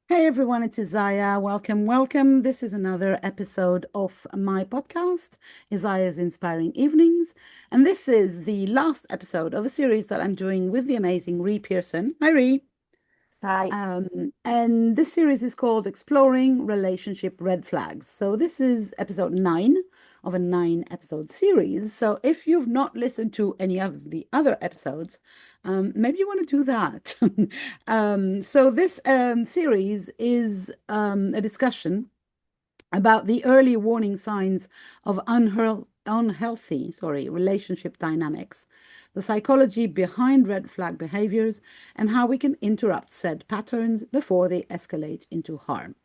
Hey everyone, it's Isaiah. Welcome, welcome. This is another episode of my podcast, Isaiah's Inspiring Evenings. And this is the last episode of a series that I'm doing with the amazing Ree Pearson. Hi, Ree. Hi. And this series is called Exploring Relationship Red Flags. So this is episode 9 of a 9 episode series. So if you've not listened to any of the other episodes, maybe you want to do that. So this series is a discussion about the early warning signs of unhealthy relationship dynamics, the psychology behind red flag behaviors, and how we can interrupt said patterns before they escalate into harm.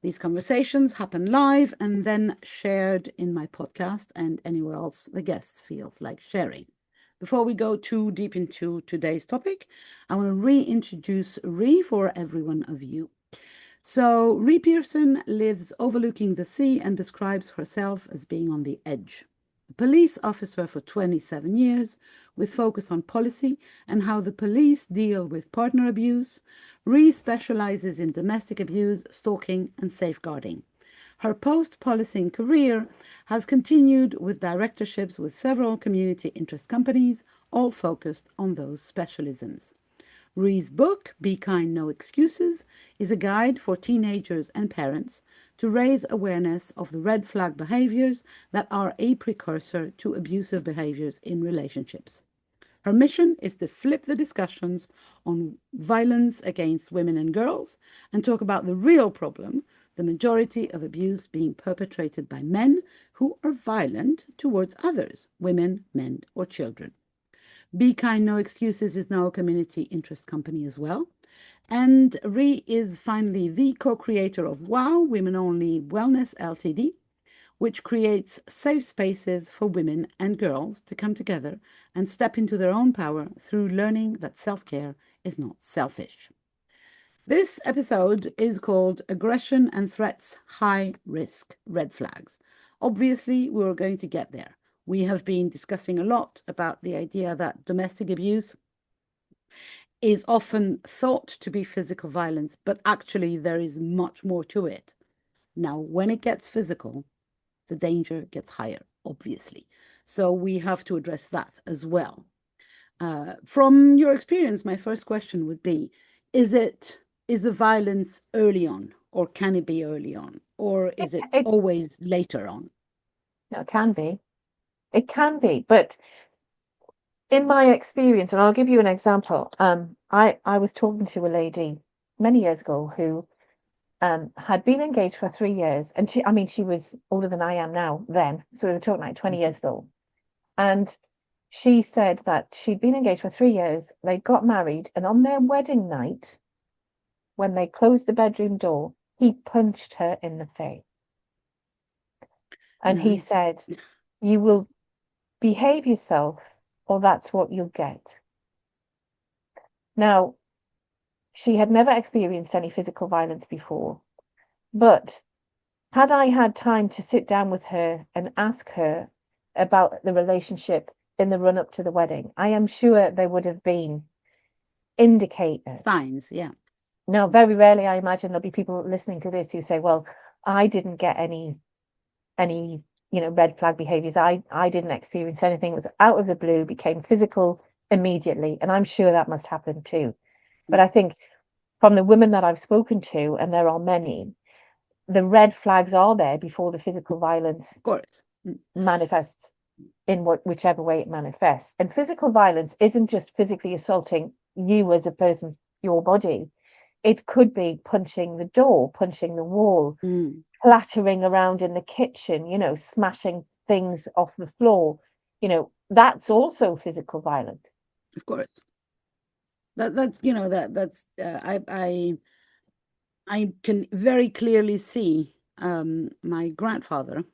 These conversations happen live and then shared in my podcast and anywhere else the guest feels like sharing. Before we go too deep into today's topic, I want to reintroduce Ree for every one of you. So, Ree Pearson lives overlooking the sea and describes herself as being on the edge. A police officer for 27 years, with focus on policy and how the police deal with partner abuse, Ree specializes in domestic abuse, stalking, and safeguarding. Her post policing career has continued with directorships with several community interest companies, all focused on those specialisms. Ree's book, Be Kind, No Excuses, is a guide for teenagers and parents to raise awareness of the red flag behaviors that are a precursor to abusive behaviors in relationships. Her mission is to flip the discussions on violence against women and girls and talk about the real problem, the majority of abuse being perpetrated by men who are violent towards others, women, men, or children. Be Kind No Excuses is now a community interest company as well. And Ree is finally the co creator of WOW, Women Only Wellness Ltd., which creates safe spaces for women and girls to come together and step into their own power through learning that self care is not selfish. This episode is called Aggression and Threats High Risk Red Flags. Obviously, we're going to get there. We have been discussing a lot about the idea that domestic abuse is often thought to be physical violence, but actually, there is much more to it. Now, when it gets physical, the danger gets higher, obviously. So, we have to address that as well. From your experience, my first question would be, is it is the violence early on, or can it be early on, or It, is it it, always later on? no, it can be. It can be. But in my experience, and I'll give you an example, I was talking to a lady many years ago who had been engaged for 3 years. And she was older than I am now then. So we were talking like 20 Mhm. years ago. And she said that she'd been engaged for 3 years. They got married. And on their wedding night, when they closed the bedroom door, he punched her in the face. And he Nice. said, "You will behave yourself, or that's what you'll get." Now, she had never experienced any physical violence before, but had I had time to sit down with her and ask her about the relationship in the run up to the wedding, I am sure there would have been indicators. Signs, yeah. Now, very rarely, I imagine there'll be people listening to this who say, "Well, I didn't get any red flag behaviors. I didn't experience anything. It was out of the blue, became physical immediately." And I'm sure that must happen too. But Mm. I think from the women that I've spoken to, and there are many, the red flags are there before the physical violence Of course. Mm. manifests in whichever way it manifests. And physical violence isn't just physically assaulting you as a person, your body. It could be punching the door, punching the wall, Mm. clattering around in the kitchen, smashing things off the floor. That's also physical violence. Of course. That's that's I can very clearly see my grandfather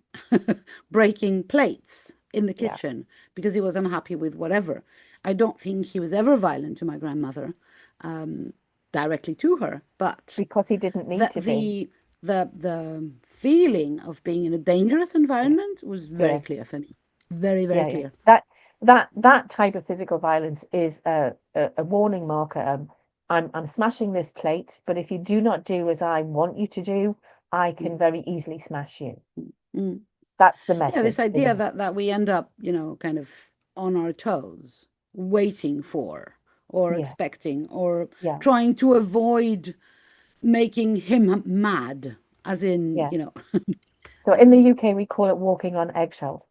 breaking plates in the Yeah, kitchen because he was unhappy with whatever. I don't think he was ever violent to my grandmother, um, directly to her, but because he didn't need the to be. the the feeling of being in a dangerous Yeah, environment was very yeah, clear for me. Very, very yeah, yeah. clear. That type of physical violence is a warning marker. I'm smashing this plate, but if you do not do as I want you to do, I mm, can very easily smash you. mm. That's the Yeah, this message, idea isn't it? that we end up, kind of on our toes, waiting for or Yeah, expecting or yeah, trying to avoid making him mad, as in, yeah. So in the um, UK, we call it walking on eggshells.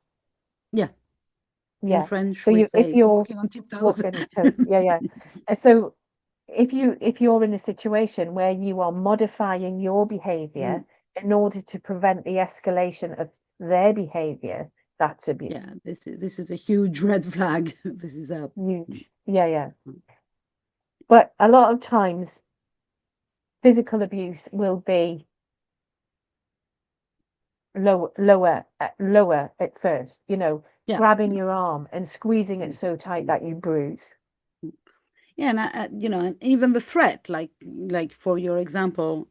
yeah, in Yeah. French So we if say you're walking on tiptoes. walking on your toes, yeah, yeah. So if you're in a situation where you are modifying your behavior Mm, in order to prevent the escalation of their behavior, that's abuse. yeah, this is a huge red flag. This is a Huge. Yeah, yeah. But a lot of times, physical abuse will be lower at first, yeah. grabbing your arm and squeezing it Mm, so tight that you bruise. mm. Yeah, and and even the threat, like for your example,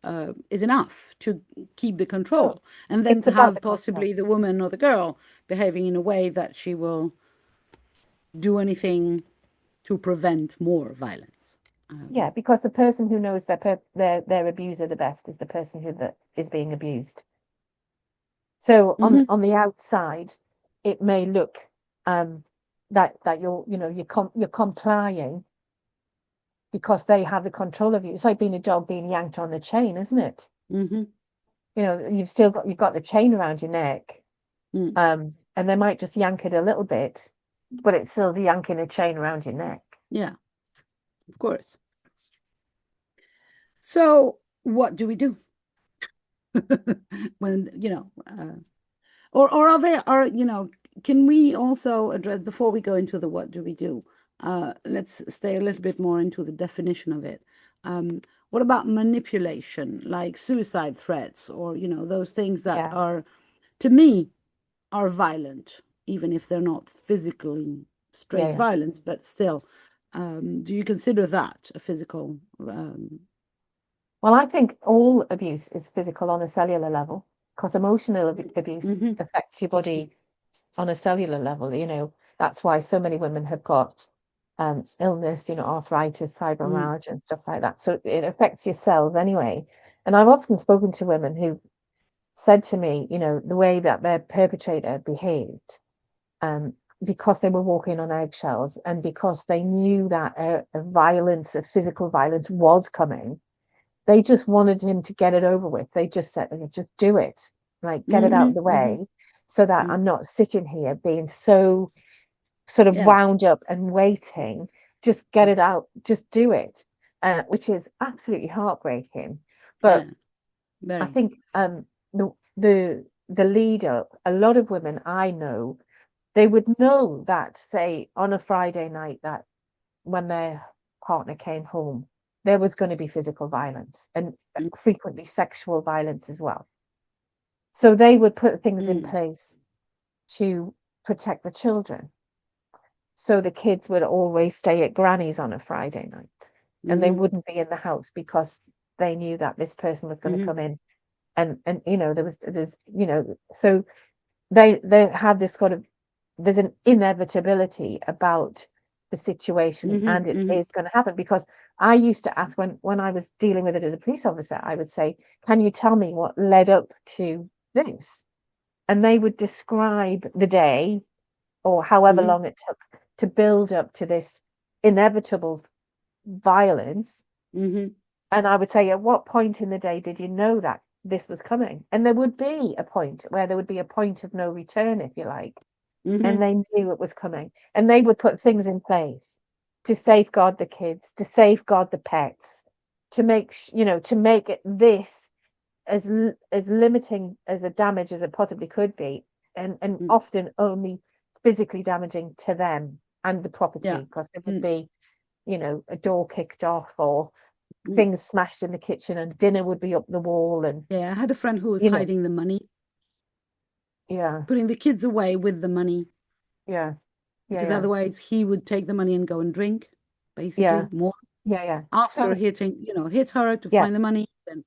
is enough to keep the Oh, control, and then it's to about have the control. possibly the woman or the girl behaving in a way that she will do anything to prevent more violence. Yeah, because the person who knows their abuser the best is the person is being abused. So on Hmm. on the outside, it may look um that you're complying because they have the control of you. It's like being a dog being yanked on the chain, isn't it? Hmm. You've got the chain around your neck, Mm. and they might just yank it a little bit, but it's still the yanking a chain around your neck. Yeah, of course. So what do we do when or are there are can we also address before we go into the what do we do? Let's stay a little bit more into the definition of it. What about manipulation, like suicide threats, or those things that Yeah, are, to me, are violent, even if they're not physically yeah, straight yeah. violence, but still. Do you consider that a physical? Well, I think all abuse is physical on a cellular level because emotional abuse Mm-hmm, affects your body on a cellular level. That's why so many women have got illness, arthritis, mm, fibromyalgia, and stuff like that. So it affects your cells anyway. And I've often spoken to women who said to me, the way that their perpetrator behaved, um, because they were walking on eggshells and because they knew that a physical violence was coming, they just wanted him to get it over with. They just said, just do it, like get it out mm-hmm, of the mm-hmm, way so that mm, I'm not sitting here being so sort of yeah, wound up and waiting. Just get it out, just do it, which is absolutely heartbreaking. But yeah, I very. think the lead up, a lot of women I know, they would know that, say, on a Friday night, that when their partner came home, there was going to be physical violence and Mm, frequently sexual violence as well. So they would put things in mm, place to protect the children. So the kids would always stay at granny's on a Friday night and they mm-hmm, wouldn't be in the house because they knew that this person was going to mm-hmm, come in, and so they have this sort of, there's an inevitability about the situation mm-hmm, and it mm-hmm, is going to happen because I used to ask when I was dealing with it as a police officer, I would say, can you tell me what led up to this? And they would describe the day or however mm-hmm, long it took to build up to this inevitable violence. mm-hmm, And I would say, at what point in the day did you know that this was coming? And there would be a point where there would be a point of no return, if you like, mm-hmm, and they knew it was coming. And they would put things in place to safeguard the kids, to safeguard the pets, to make it this as limiting as a damage as it possibly could be, and mm, often only physically damaging to them and the yeah. property, because there would Mm, be, a door kicked off or mm. things smashed in the kitchen and dinner would be up the wall and Yeah, I had a friend who was you know hiding the money, yeah, putting the kids away with the money, yeah, yeah, because yeah, otherwise he would take the money and go and drink, yeah, basically, more yeah. after So hit her to yeah, find the money. Then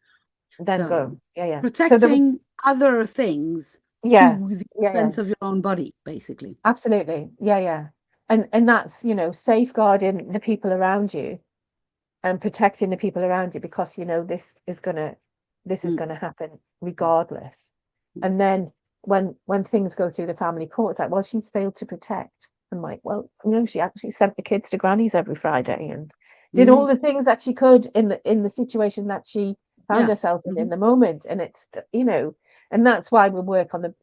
then so go. Yeah, yeah. So there was protecting other things yeah, to the yeah. expense of your own body, basically. Absolutely. Yeah, yeah. And that's, safeguarding the people around you and protecting the people around you because you know this is mm, gonna happen mm, regardless. And then when things go through the family court, it's like, well, she's failed to protect. I'm like, well, you know, she actually sent the kids to granny's every Friday and did all mhm, the things that she could in the situation that she found yeah. herself in Mhm, the moment. And it's, you know, and that's why we work on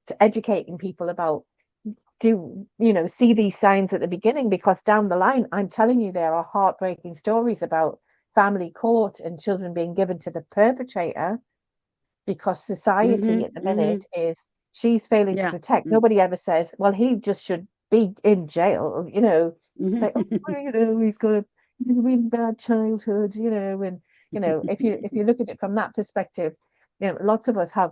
to educating people about do you know see these signs at the beginning because down the line I'm telling you there are heartbreaking stories about family court and children being given to the perpetrator because society mhm, at the minute mhm, is she's failing to yeah. protect. Mm, Nobody ever says, well, he just should be in jail, you know, like, oh, mhm. you know, he's a really bad childhood, you know, and you know, if you look at it from that perspective, you know, lots of us have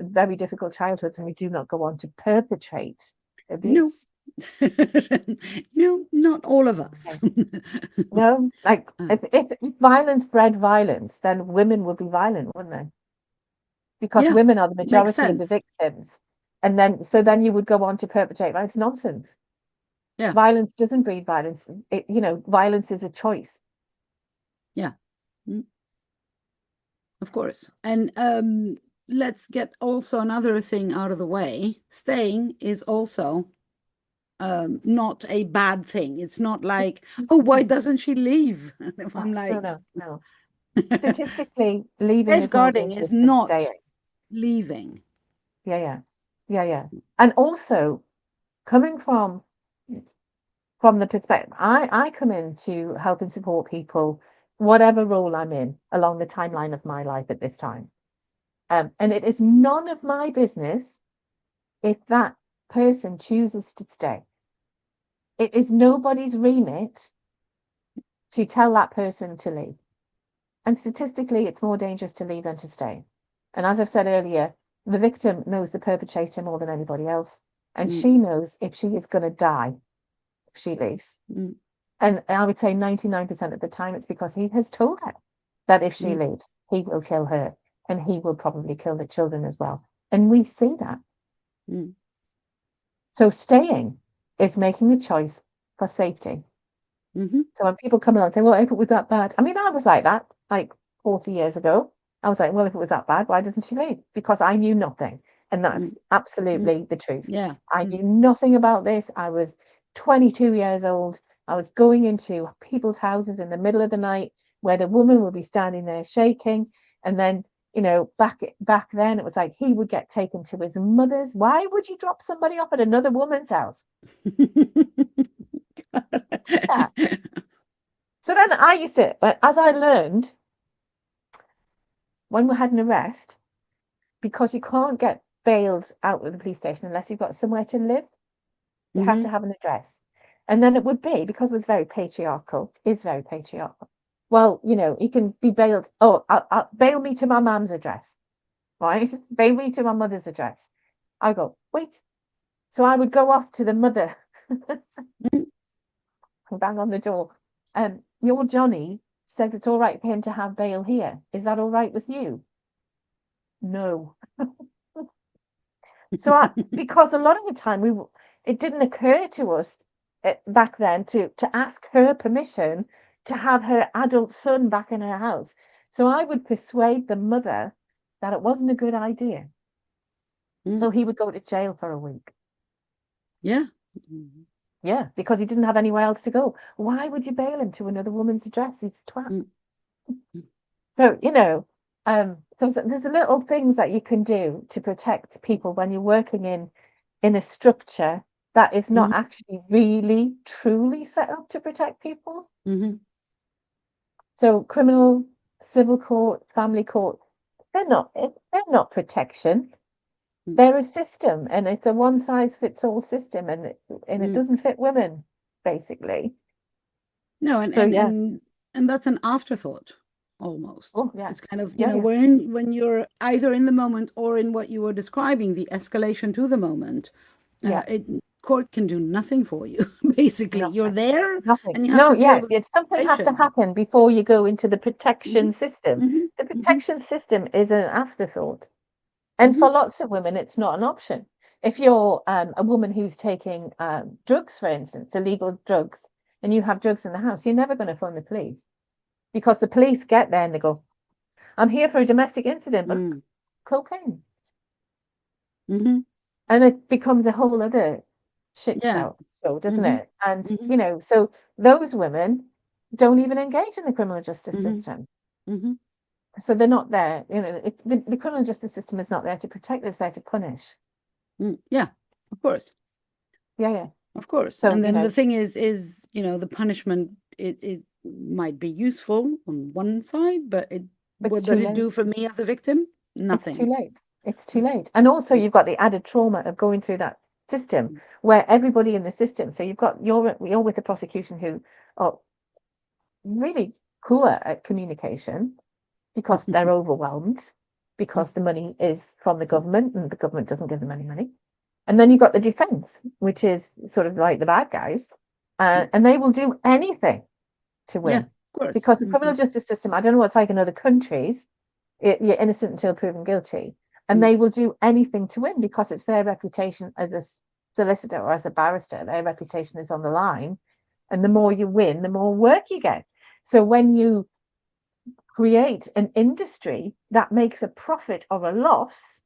very difficult childhoods and we do not go on to perpetrate No. abuse. No, not all of us. Okay. No, like Uh, if violence bred violence, then women would be violent, wouldn't they? Because yeah, women are the makes majority of the sense. victims. And then, so then you would go on to perpetrate violence. Nonsense. Yeah, Violence doesn't breed violence. You know, violence is a choice. yeah, mm, of course. And let's get also another thing out of the way. Staying is also not a bad thing. It's not like, oh, why doesn't she leave? And if I'm No, like, no, no. Statistically, leaving is more safeguarding is dangerous than not staying. leaving. Yeah, yeah, yeah, yeah. And also, coming from the perspective, I come in to help and support people, whatever role I'm in, along the timeline of my life at this time. And it is none of my business if that person chooses to stay. It is nobody's remit to tell that person to leave. And statistically, it's more dangerous to leave than to stay. And as I've said earlier, the victim knows the perpetrator more than anybody else. And Mm, she knows if she is going to die if she leaves. mm, And I would say 99% of the time, it's because he has told her that if she mm, leaves, he will kill her and he will probably kill the children as well. And we see that. mm, So staying is making a choice for safety. mhm, So when people come along and say, well, if it was that bad, I mean, I was like that like 40 years ago. I was like, well, if it was that bad, why doesn't she leave? Because I knew nothing. And that's mm, mm, absolutely the truth. yeah. I Mm, knew nothing about this. I was 22 years old. I was going into people's houses in the middle of the night where the woman would be standing there shaking. And then, you know, back then it was like he would get taken to his mother's. Why would you drop somebody off at another woman's house? Yeah. So then I used to, but as I learned, when we had an arrest, because you can't get bailed out of the police station unless you've got somewhere to live, you have to Mhm, have an address. And then it would be, because it was very patriarchal, is very patriarchal. Well, you know, you can be bailed. Oh, bail me to my mum's address, right? Bail me to my mother's address. I go, wait. So I would go off to the mother mm, and bang on the door. Your Johnny says it's all right for him to have bail here. Is that all right with you? No. So because a lot of the time it didn't occur to us back then to ask her permission to have her adult son back in her house. So I would persuade the mother that it wasn't a good idea. mm, So he would go to jail for a week. yeah. Mhm, Yeah, because he didn't have anywhere else to go. Why would you bail him to another woman's address? He's a twat. mm, mm, So, you know, so there's little things that you can do to protect people when you're working in a structure that is not mhm, actually really truly set up to protect people. mhm, So criminal, civil court, family court, they're not protection. mm, They're a system, and it's a one size fits all system, and it mm. doesn't fit women, basically. No, So yeah, and that's an afterthought almost. oh yeah, It's kind of, yeah, yeah, when you're either in the moment or in what you were describing, the escalation to the moment, yeah. it court can do nothing for you. Basically, you're Nothing. there Nothing. and you have No, to deal yeah, with it's something the has to situation. happen before you go into the Hmm. protection system. Hmm. The Hmm. protection system is an afterthought. And Hmm. for lots of women, it's not an option. If you're a woman who's taking drugs, for instance, illegal drugs, and you have drugs in the house, you're never going to phone the police because the police get there and they go, I'm here for a domestic incident, but Mm. cocaine. Mm-hmm. And it becomes a whole other shit Yeah. show, doesn't Mm-hmm. it? And, Mm-hmm. so those women don't even engage in the criminal justice Mm-hmm. system. Mm-hmm. So they're not there. The criminal justice system is not there to protect, it's there to punish. Yeah, of course. Yeah, yeah. Of course. So, And then the thing is, the punishment it might be useful on one side, but it's what too does it late. do for me as a victim? It's too Nothing. late. It's too late. And also you've got the added trauma of going through that system where everybody in the system, so you're with the prosecution who are really poor at communication because they're overwhelmed, because the money is from the government and the government doesn't give them any money. And then you've got the defense, which is sort of like the bad guys, and they will do anything to Yeah, win. of course. Because the criminal justice system, I don't know what it's like in other countries, you're innocent until proven guilty. And Mm. they will do anything to win because it's their reputation as a solicitor or as a barrister. Their reputation is on the line. And the more you win, the more work you get. So when you create an industry that makes a profit or a loss,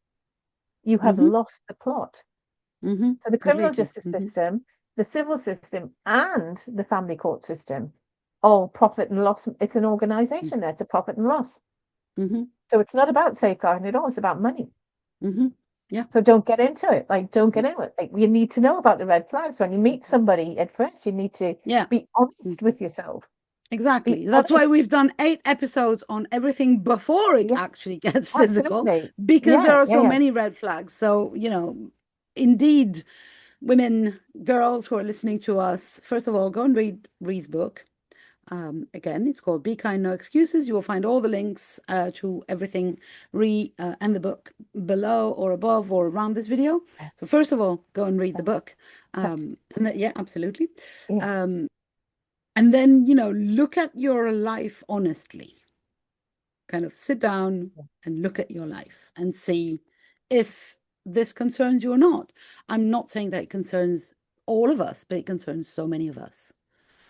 you have Mm-hmm. lost the plot. Mm-hmm. So the criminal Completely. justice Mm-hmm. system, the civil system, and the family court system all profit and loss. It's an organization there to profit and loss. Mm-hmm. So it's not about safeguarding at all, it's about money. Mm-hmm. Yeah. So don't get into it. Like, don't get into it. Like, you need to know about the red flags. When you meet somebody at first, you need to Yeah. be honest with yourself. Be Exactly. That's why honest. we've done 8 episodes on everything before it Yeah, actually gets physical, absolutely. because there Yeah, are yeah, so yeah. many red flags. So, indeed, women, girls who are listening to us, first of all, go and read Ree's book. Again, it's called Be Kind, No Excuses. You will find all the links to everything and the book below or above or around this video. So first of all, go and read the book. Yeah, absolutely. Yeah, Um, and then, look at your life honestly. Kind of sit down yeah, and look at your life and see if this concerns you or not. I'm not saying that it concerns all of us, but it concerns so many of us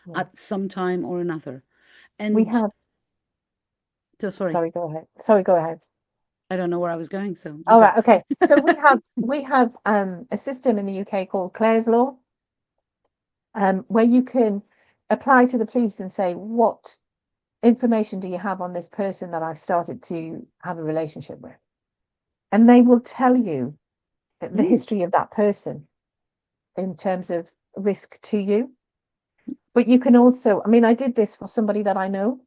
yeah. at some time or another. We And have, so sorry, sorry, go ahead. Sorry, go ahead. I don't know where I was going, so you All go. right, okay. So we have a system in the UK called Clare's Law, where you can apply to the police and say, what information do you have on this person that I've started to have a relationship with? And they will tell you the Mm, history of that person in terms of risk to you. But you can also, I mean, I did this for somebody that I know.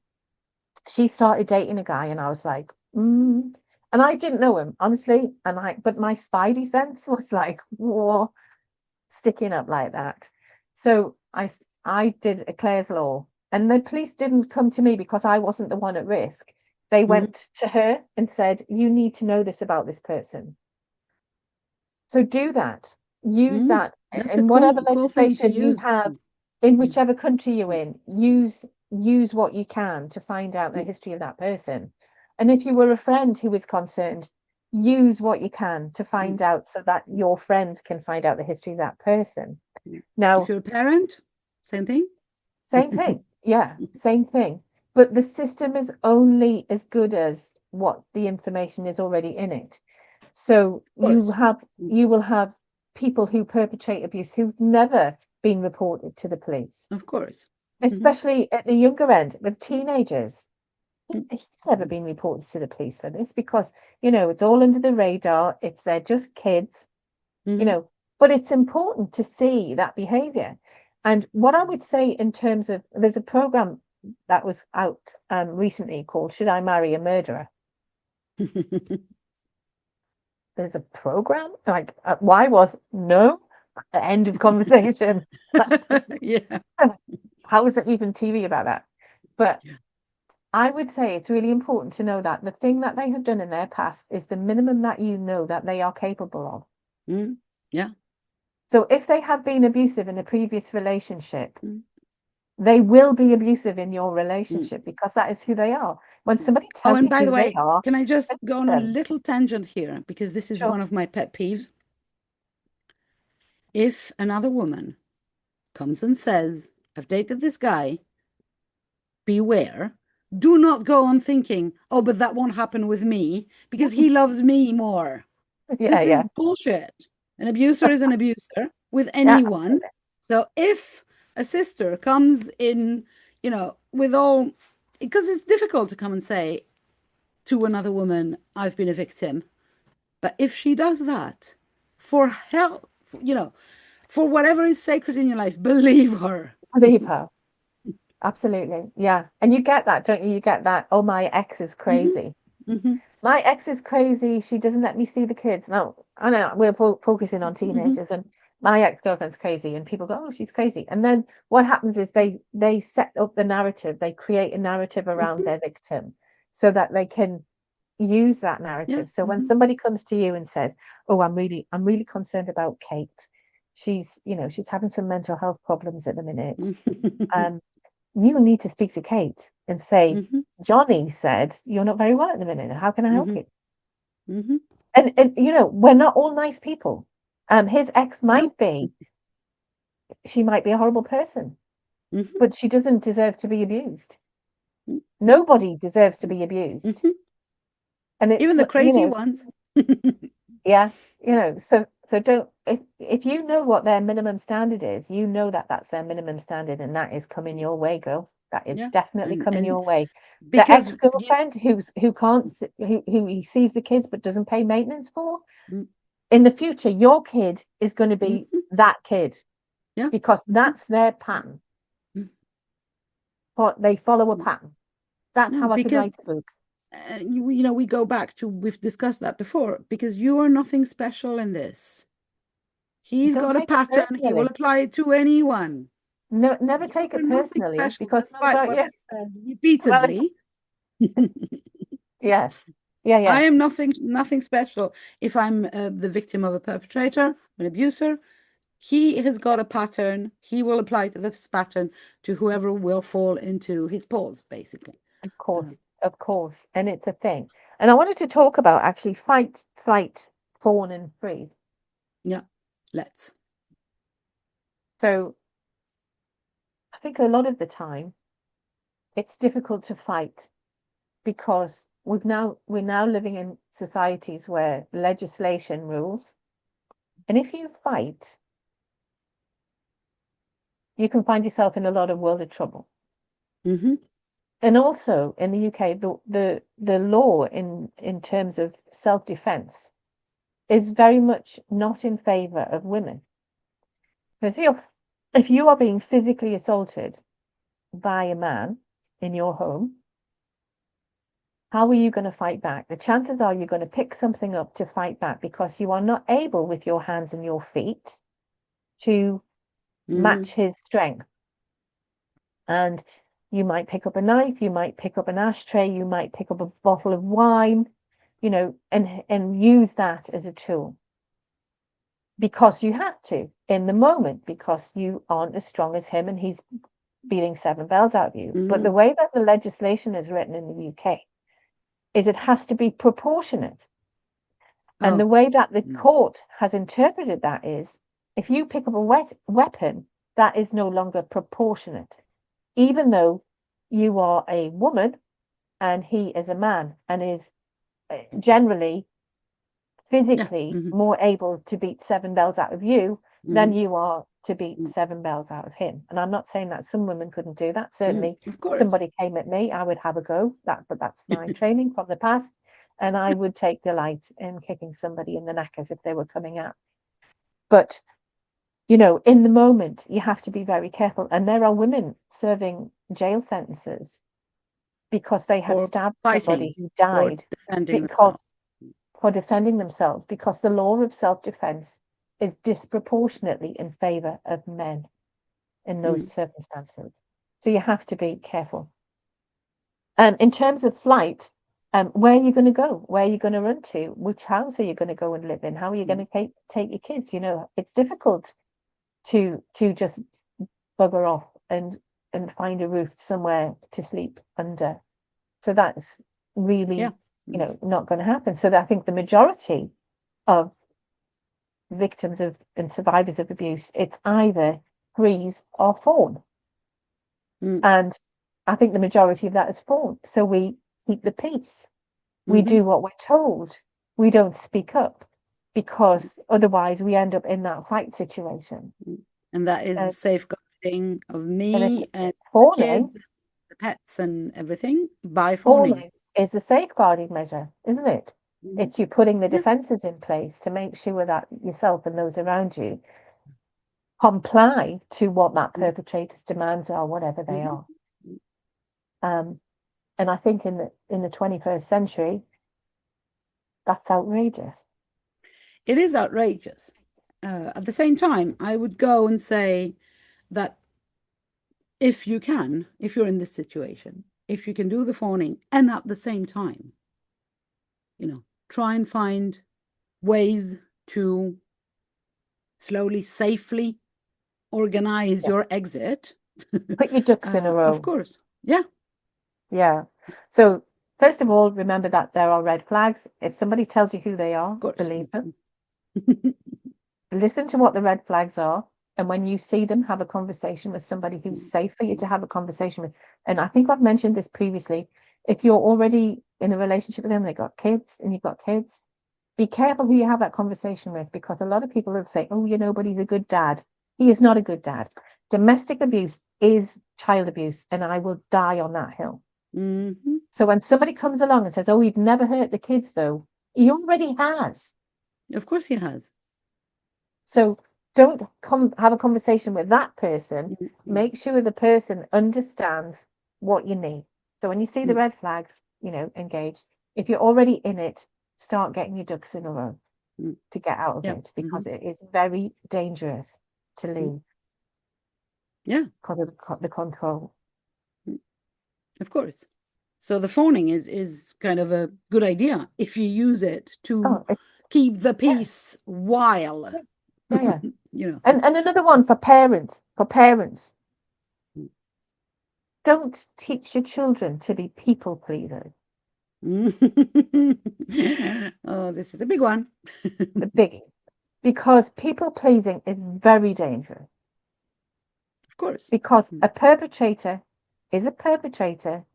She started dating a guy, and I was like, and I didn't know him, honestly. But my spidey sense was like, whoa, sticking up like that. So I did a Clare's Law, and the police didn't come to me because I wasn't the one at risk. They mm, went to her and said, you need to know this about this person. So do that. Use mm. that That's a in whatever cool thing to legislation you use. have in Mm, whichever country you're in. Use what you can to find out the mm, history of that person. And if you were a friend who is concerned, use what you can to mm, find out so that your friend can find out the history of that person. mm. If Now, you're a parent, same thing. same thing. Yeah, same thing. But the system is only as good as what the information is already in it. So Of course. you will have people who perpetrate abuse who've never been reported to the police, Of course. Mhm. especially at the younger end with teenagers. Mm, He's never been reported to the police for this because, it's all under the radar. They're just kids, you mhm. know, but it's important to see that behavior. And what I would say in terms of, there's a program that was out recently called Should I Marry a Murderer? There's a program like why was no end of conversation. Yeah. How is it even TV about that? But I would say it's really important to know that the thing that they have done in their past is the minimum that you know that they are capable of. Mm, yeah. So if they have been abusive in a previous relationship, Mm, they will be abusive in your mm, relationship because that is who they are. When mm. somebody Oh, tells and you by the who they way, are, can I just listen go to on a them. little tangent here? Because this is Sure. one of my pet peeves. If another woman comes and says, I've dated this guy, beware. do not go on thinking, oh, but that won't happen with me because he loves me more. Yeah, This is yeah, bullshit. An abuser is an abuser with yeah, anyone. absolutely. So if a sister comes in, with all, because it's difficult to come and say to another woman, I've been a victim. But if she does that, for hell, for whatever is sacred in your life, believe her. Believe her. Absolutely. Yeah. And you get that, don't you? You get that, oh, my ex is Mm-hmm, crazy. mm-hmm, My ex is crazy. She doesn't let me see the kids. Now, I know we're focusing on mm-hmm, teenagers, and my ex-girlfriend's crazy, and people go, "Oh, she's crazy." And then what happens is they set up the narrative. They create a narrative around mm-hmm. their victim so that they can use that Yeah. narrative. So when Mm-hmm, somebody comes to you and says, "Oh, I'm really concerned about Kate. She's having some mental health problems at the minute." mm-hmm, Um, you need to speak to Kate and say, mm-hmm, Johnny said you're not very well at the minute. How can I help mm-hmm, you? mm-hmm. And we're not all nice people. His ex No. might be, she might be a horrible person, Mm-hmm. but she doesn't deserve to be abused. No. Nobody deserves to be abused. Mm-hmm. And it's Even the crazy ones. yeah, so don't, if you know what their minimum standard is, you know that that's their minimum standard, and that is coming your way, girl. That is Yeah. definitely coming And your way. The because ex-girlfriend who can't who he sees the kids but doesn't pay maintenance for, mm, in the future, your kid is going to be mhm, that kid yeah. because Mhm, that's their pattern. mm, But they follow a mm. pattern. That's No, how I could because write a book. we go back to, we've discussed that before, because you are nothing special in this. He's Don't got a take it pattern. He will personally. apply it to anyone. No, never You take are it nothing personally special, because it's not despite about what you. he says Well, repeatedly. yeah, yeah, I yeah. am nothing special. If I'm the victim of a perpetrator, an abuser, he has got a pattern. He will apply to this pattern to whoever will fall into his paws, basically. Of course, Uh, of course. And it's a thing. And I wanted to talk about actually fight, flight, fawn, and freeze. yeah, let's. So I think a lot of the time it's difficult to fight because we're now living in societies where legislation rules. And if you fight, you can find yourself in a lot of world of trouble. Mm-hmm. And also in the UK, the law in terms of self-defense is very much not in favor of women. Because if you are being physically assaulted by a man in your home, how are you going to fight back? The chances are you're going to pick something up to fight back because you are not able with your hands and your feet to Mm-hmm. match his strength. And you might pick up a knife, you might pick up an ashtray, you might pick up a bottle of wine, and use that as a tool because you have to in the moment because you aren't as strong as him and he's beating seven bells out of you. But Mm-hmm. the way that the legislation is written in the UK is it has to be proportionate. And the Oh. way that the Mm. court has interpreted that is if you pick up a weapon, that is no longer proportionate, even though you are a woman and he is a man and is generally Yeah. physically Mm-hmm. more able to beat seven bells out of you than Mm-hmm. you are to beat seven bells out of him. And I'm not saying that some women couldn't do that. Mm-hmm. Certainly, Of if course. somebody came at me, I would have a go. But that's my training from the past, and I would take delight in kicking somebody in the neck as if they were coming out. But in the moment, you have to be very careful. And there are women serving jail sentences because they have For stabbed fighting, somebody who for died defending themselves. because for defending themselves because the law of self-defense is disproportionately in favor of men in those Mm. circumstances. So you have to be careful. In terms of flight, where are you going to go? Where are you going to run to? Which house are you going to go and live in? How are you Mm. going to take your kids? It's difficult to just bugger off and find a roof somewhere to sleep under. So that's Yeah. really, Mm. not going to happen. So I think the majority of victims of and survivors of abuse, it's either freeze or fawn. Mm. And I think the majority of that is formed. So we keep the peace. We Mm-hmm. do what we're told. We don't speak up because otherwise we end up in that fight situation. And that is a And, safeguarding of and it's me and the fawning. kids, the pets, and everything by fawning. Fawning is a safeguarding measure, isn't it? Mhm. It's you putting the Yeah. defenses in place to make sure that yourself and those around you comply to what that perpetrator's demands are, whatever they Mm-hmm. are. Um, and I think in the 21st century, that's outrageous. It is outrageous. At the same time, I would go and say that if you can, if you're in this situation, if you can do the fawning and at the same time, try and find ways to slowly, safely organize Yeah. your exit. Put your ducks in a Of row. course. Yeah, of Yeah. So first of all, remember that there are red flags. If somebody tells you who they are, course. believe them. Listen to what the red flags are. And when you see them, have a conversation with somebody who's safe for you to have a conversation with. And I think I've mentioned this previously. If you're already in a relationship with them, they've got kids and you've got kids, be careful who you have that conversation with because a lot of people will say, oh, but he's a good dad. He is not a good dad. Domestic abuse is child abuse, and I will die on that hill. Mm-hmm. So when somebody comes along and says, oh, he'd never hurt the kids, though, he already has. Of course he has. So don't come have a conversation with that person. Mm-hmm. Make sure the person understands what you need. So when you see the Mm-hmm. red flags, engage. If you're already in it, start getting your ducks in a row to get out of Yeah. it Mm-hmm. because it is very dangerous to Mm-hmm. leave Yeah. because of the control. Of course. So the phoning is kind of a good idea if you use it to Oh, it's keep the yeah, peace while, yeah, yeah, yeah. you know. And another one for parents. For parents, don't teach your children to be people pleasers. Oh, this is a big one. The biggie. Because people pleasing is very dangerous. Of course. Because a perpetrator is a perpetrator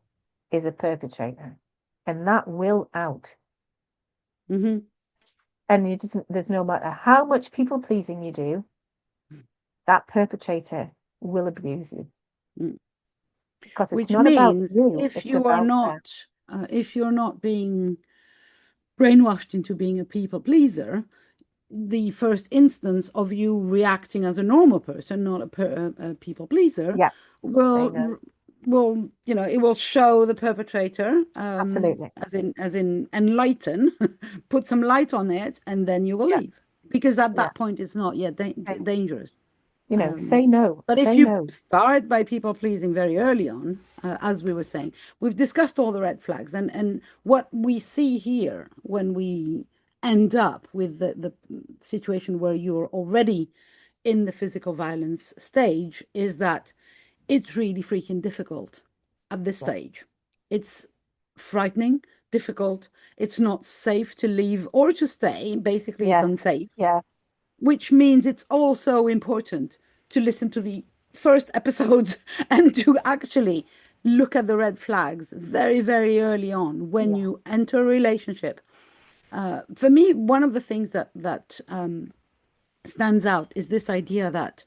is a perpetrator. And that will out. Mm-hmm. And there's no matter how much people pleasing you do, that perpetrator will abuse you. Because it's Which not about means you, it's about them. if you're not being brainwashed into being a people pleaser, the first instance of you reacting as a normal person, not a people pleaser, Yeah, say will no. it will show the perpetrator, Absolutely. as in enlighten, put some light on it, and then you will Yeah, leave because at yeah. that point it's not yet dangerous. Um, Say no. but if Say you no. start by people pleasing very early on, as we were saying, we've discussed all the red flags, and what we see here when we end up with the situation where you're already in the physical violence stage is that it's really freaking difficult at this Yeah, stage. It's frightening, difficult. It's not safe to leave or to stay. Basically, it's yeah, unsafe, yeah, which means it's also important to listen to the first episodes and to actually look at the red flags very, very early on when yeah, you enter a relationship. For me, one of the things that stands out is this idea that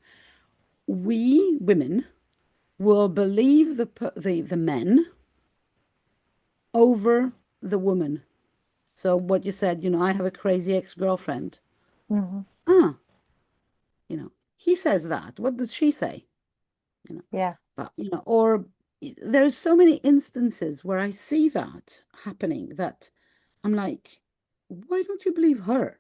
we women will believe the men over the woman. So what you said, I have a crazy ex-girlfriend. hmm, Ah, he says that. What does she say? you know yeah, but or there's so many instances where I see that happening that I'm like, why don't you believe her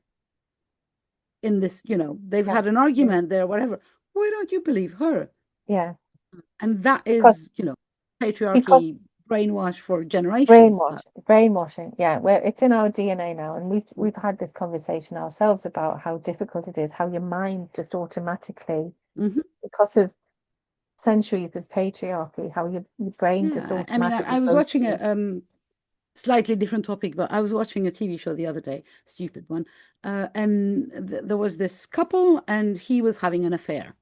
in this? They've yeah, had an yeah, argument there, whatever. Why don't you believe her? yeah. And that Because is, because patriarchy brainwash for generations. But brainwashing, yeah, where it's in our DNA now, and we've had this conversation ourselves about how difficult it is, how your mind just automatically, mhm. because of centuries of patriarchy, how your brain just Yeah, I mean, I automatically was goes watching a to, slightly different topic, but I was watching a TV show the other day, stupid one, and there was this couple, and he was having an affair.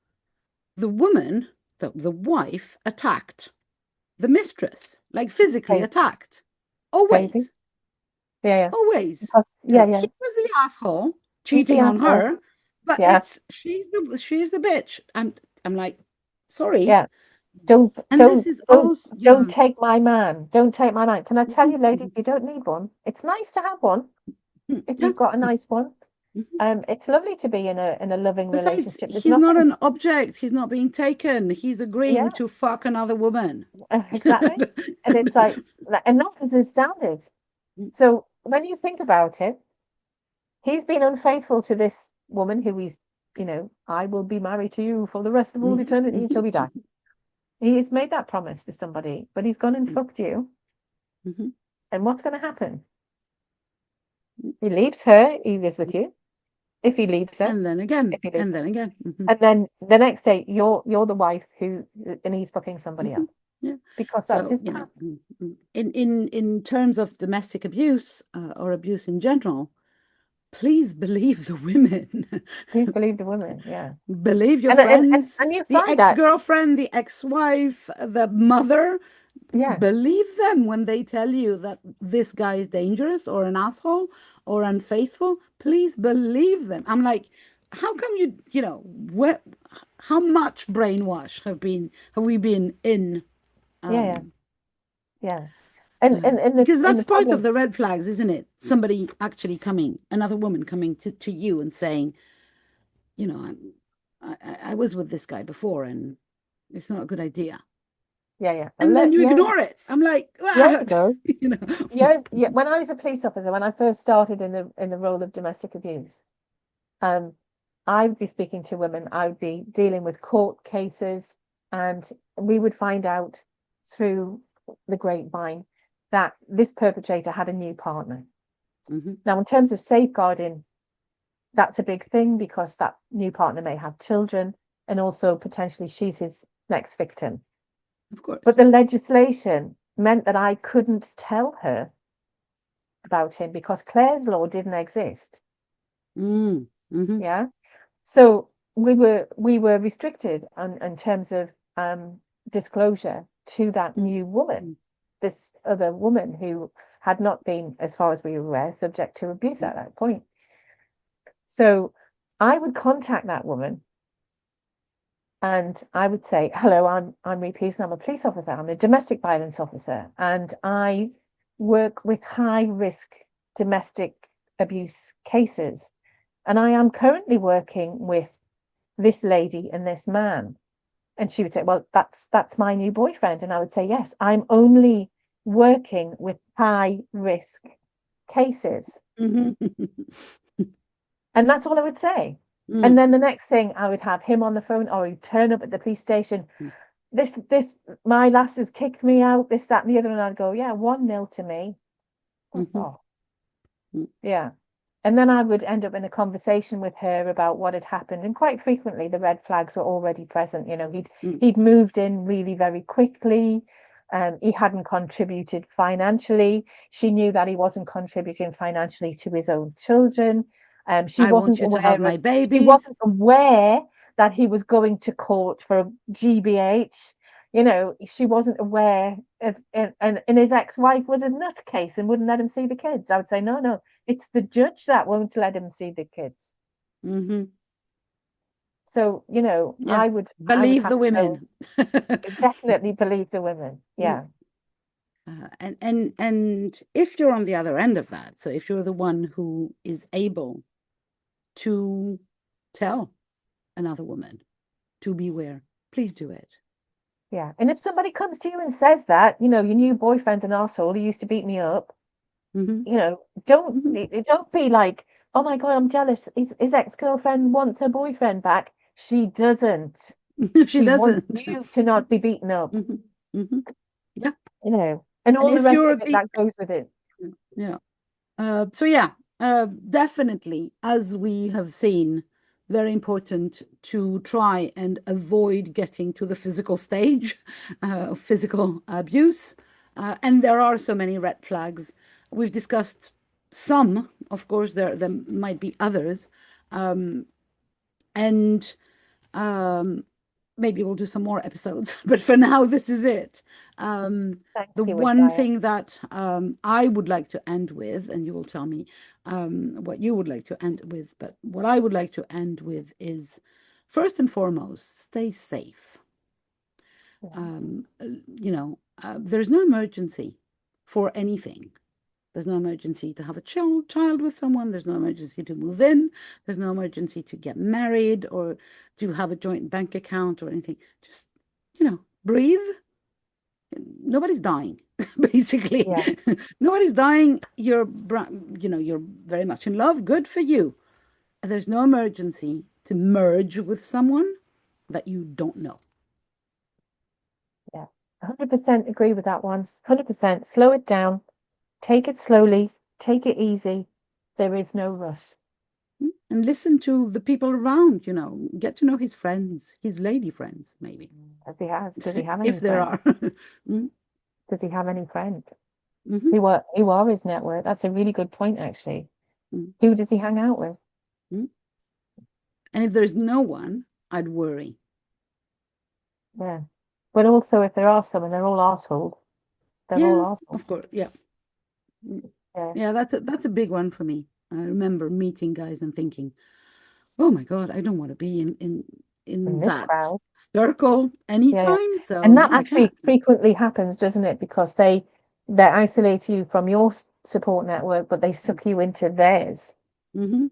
The woman, the wife, attacked the mistress, like physically Crazy, attacked. crazy. Always, Yeah, yeah. always. Because yeah, yeah. He was the asshole He's the cheating on asshole. her, but Yeah, it's she's the bitch. I'm like, sorry. yeah. Don't And this don't is don't also, don't take my man. Don't take my man. Can I tell mhm, you, ladies, mhm, you don't need one. It's nice to have one if yeah. you've got a nice one. Mhm. It's lovely to be in a loving Besides, relationship. There's he's not nothing. an object. He's not being taken. He's agreeing Yeah, to fuck another woman. exactly. And it's like, and that is his standard. So when you think about it, he's been unfaithful to this woman who I will be married to you for the rest of all Mhm, eternity until mhm, we die. He's made that promise to somebody, but he's gone and mhm, fucked you. mhm. And what's going to happen? He leaves her, he is with you. If he leaves her, And then again, if he leaves and her. then again. And then the next day you're the wife who and he's fucking somebody Mhm. else Yeah. because that's So, his path. in terms of domestic abuse, or abuse in general, please believe the women. Please believe the women, yeah. Believe your And friends, and you the find that, ex-girlfriend, the ex-wife, the mother. yeah, Believe them when they tell you that this guy is dangerous or an asshole or unfaithful. Please believe them. I'm like, how come where, how much brainwash have we been in? yeah, yeah, Um, yeah. And because the that's part of problem, the red flags, isn't it? Somebody actually coming, another woman coming to you and saying, you know, I was with this guy before and it's not a good idea. yeah, yeah. And then you Years ignore it. I'm like, years what? ago, you know. yeah, when I was a police officer, when I first started in the role of domestic abuse, um, I would be speaking to women, I would be dealing with court cases, and we would find out through the grapevine that this perpetrator had a new partner. Mhm. Now, in terms of safeguarding, that's a big thing because that new partner may have children and also potentially she's his next victim. Of But course. the legislation meant that I couldn't tell her about him because Clare's law didn't exist. Mm. Mhm. Yeah. So we were restricted in terms of disclosure to that Mm. new woman, Mm. this other woman who had not been, as far as we were aware, subject to abuse Mm. at that point. So I would contact that woman and I would say, "Hello, I'm Ree Pearson. I'm a police officer. I'm a domestic violence officer, and I work with high risk domestic abuse cases. And I am currently working with this lady and this man." And she would say, "Well, that's my new boyfriend." And I would say, "Yes, I'm only working with high risk cases." Mhm. And that's all I would say. And Mm. then the next thing I would have him on the phone or he'd turn up at the police station. Mm. This my lass has kicked me out, this, that, and the other. And I'd go, "Yeah, 1-0 to me." Fuck Mhm. off. Mm. Yeah. And then I would end up in a conversation with her about what had happened. And quite frequently the red flags were already present. Mm. He'd moved in really very quickly. He hadn't contributed financially. She knew that he wasn't contributing financially to his own children. She I wasn't want you to have aware of my she babies. wasn't aware that he was going to court for a GBH. She wasn't aware of, and his ex-wife was a nutcase and wouldn't let him see the kids. I would say, no, no, it's the judge that won't let him see the kids. Mhm. So, Yeah. I would Believe have the to go, women. definitely believe the women. Mm. Yeah. And if you're on the other end of that, so if you're the one who is able to tell another woman to beware, please do it. Yeah. And if somebody comes to you and says that, your new boyfriend's an asshole, he used to beat me up, Mhm. Mhm. don't be like, "Oh my God, I'm jealous. His ex-girlfriend wants her boyfriend back." She doesn't. She She wants doesn't. you to not be beaten up, Mhm. Mhm. Yeah. and And all the if rest you're of it the that goes with it. yeah. So yeah, definitely, as we have seen, very important to try and avoid getting to the physical stage of physical abuse. And there are so many red flags. We've discussed some, of course, there might be others. And um, maybe we'll do some more episodes, but for now, this is it. Thank The you, one Isaiah. thing that I would like to end with, and you will tell me what you would like to end with, but what I would like to end with is first and foremost, stay safe. Yeah, There's no emergency for anything. There's no emergency to have a child with someone. There's no emergency to move in. There's no emergency to get married or to have a joint bank account or anything. Just, breathe. Nobody's dying, basically. yeah, Nobody's dying. You're very much in love. Good for you. There's no emergency to merge with someone that you don't know. yeah. 100% agree with that one. 100%. Slow it down. Take it slowly. Take it easy. There is no rush. And listen to the people around, get to know his friends, his lady friends, maybe, Does he have if any there friends? are. Mm, Does he have any friends? mhm, Who are his network? That's a really good point, actually. mm, Who does he hang out with? mm. And if there's no one, I'd worry. Yeah. But also, if there are some and they're all assholes, they're all Yeah, assholes. of course. Yeah. Mm. Yeah. Yeah, that's a big one for me. I remember meeting guys and thinking, "Oh my God, I don't want to be in In this that crowd. circle Yeah, yeah. anytime." So And that no, I actually can't. frequently happens, doesn't it? Because they isolate you from your support network, but they suck you into theirs. Mm-hmm.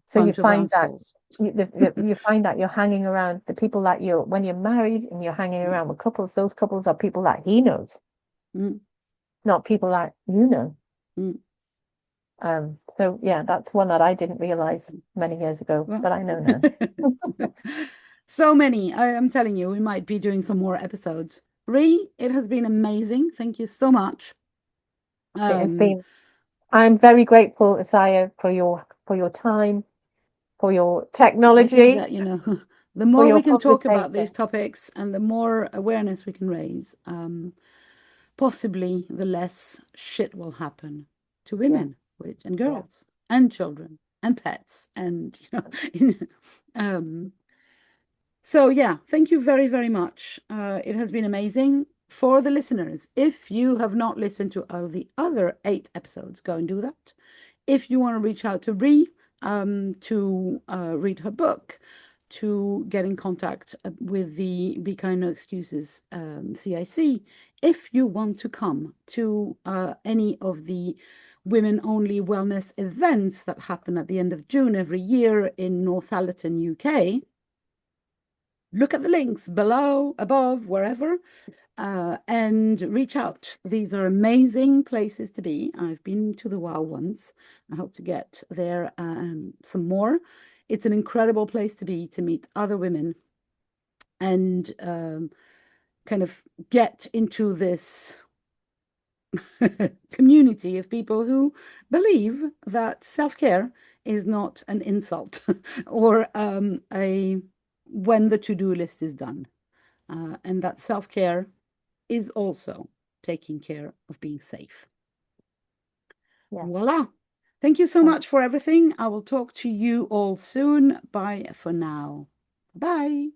So you Bunch of find that assholes. you find that you're hanging around the people that you're when you're married and you're hanging around with couples, those couples are people that he knows, Mm, not people that you know. mm. So yeah, that's one that I didn't realize many years ago, Well, but I know now. so many. I am telling you, we might be doing some more episodes. Ree, it has been amazing. Thank you so much. It has Um, been. I'm very grateful, Isaiah, for your time, for your I think technology, that, the for more your we can talk about these conversation. topics and the more awareness we can raise, possibly the less shit will happen to Yeah, women and yeah. girls and children and pets and, um, So, yeah, thank you very, very much. It has been amazing. For the listeners, if you have not listened to the other 8 episodes, go and do that. If you want to reach out to Bree to read her book, to get in contact with the Be Kind No Excuses CIC, if you want to come to any of the women only wellness events that happen at the end of June every year in Northallerton, UK, look at the links below, above, wherever, and reach out. These are amazing places to be. I've been to the WOW once. I hope to get there some more. It's an incredible place to be to meet other women and kind of get into this community of people who believe that self-care is not an insult or a when the to-do list is done. And that self care is also taking care of being safe. Yeah. Voila. Thank you so Thank much for everything. I will talk to you all soon. Bye for now. Bye.